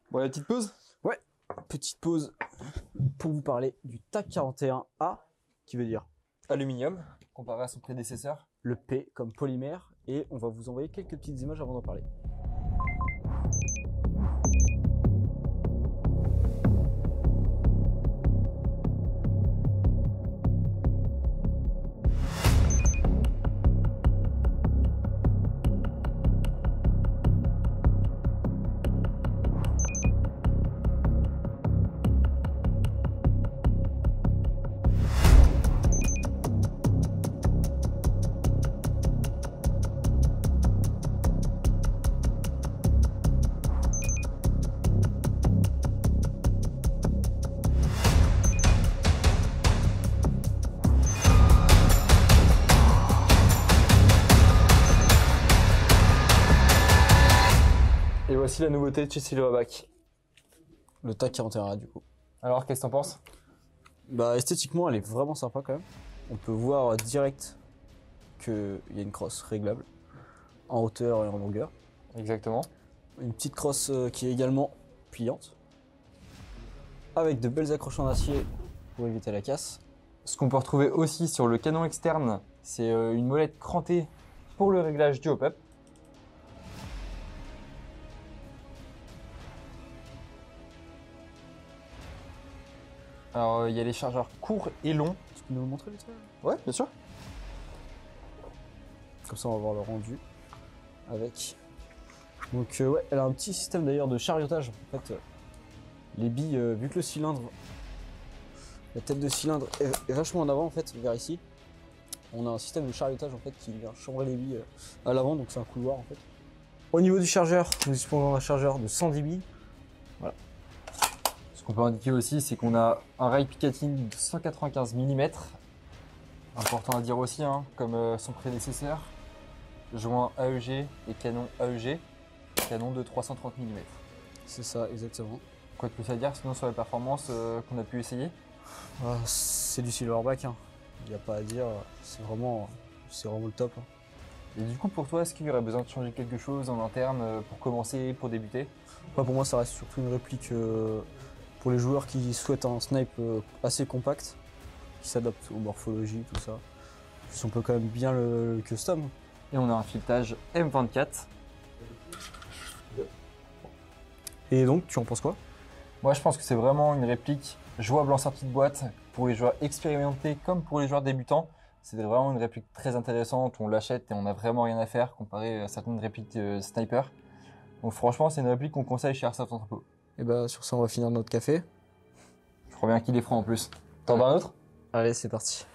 Bon, la petite pause? Ouais, petite pause pour vous parler du TAC 41A, qui veut dire Aluminium, comparé à son prédécesseur. le P comme polymère, et on va vous envoyer quelques petites images avant d'en parler. Et voici la nouveauté de chez Silverback. Le TAC 41A du coup. Alors, qu'est-ce que t'en penses? Bah esthétiquement elle est vraiment sympa quand même. On peut voir direct qu'il y a une crosse réglable en hauteur et en longueur. Exactement. Une petite crosse qui est également pliante. Avec de belles accroches en acier pour éviter la casse. Ce qu'on peut retrouver aussi sur le canon externe, c'est une molette crantée pour le réglage du hop-up. Alors, il y a les chargeurs courts et longs. Tu peux nous le montrer vite fait? Ouais, bien sûr. Comme ça on va voir le rendu avec. Donc ouais, elle a un petit système d'ailleurs de chariotage. En fait, les billes, vu que le cylindre, la tête de cylindre est vachement en avant en fait, vers ici. On a un système de chariotage en fait qui vient chambrer les billes à l'avant, donc c'est un couloir en fait. Au niveau du chargeur, nous disposons d'un chargeur de 110 billes. Ce qu'on peut indiquer aussi, c'est qu'on a un rail Picatinny de 195 mm. Important à dire aussi, hein, comme son prédécesseur. Joint AEG et canon AEG. Canon de 330 mm. C'est ça, exactement. Quoi de plus à dire sinon sur la performance qu'on a pu essayer? Ah, c'est du Silverback, hein. Il n'y a pas à dire, c'est vraiment le top, hein. Et du coup, pour toi, est-ce qu'il y aurait besoin de changer quelque chose en interne pour commencer, pour débuter? Pour moi, ça reste surtout une réplique pour les joueurs qui souhaitent un snipe assez compact, qui s'adapte aux morphologies, tout ça. Puis on peut quand même bien le custom. Et on a un filetage M24. Et donc, tu en penses quoi? Moi, je pense que c'est vraiment une réplique jouable en sortie de boîte pour les joueurs expérimentés comme pour les joueurs débutants. C'est vraiment une réplique très intéressante. On l'achète et on n'a vraiment rien à faire comparé à certaines répliques sniper. Donc franchement, c'est une réplique qu'on conseille chez Airsoft Entrepôt. Et bah, sur ça, on va finir notre café. Je crois bien qu'il est franc en plus. T'en veux un autre? Allez, c'est parti.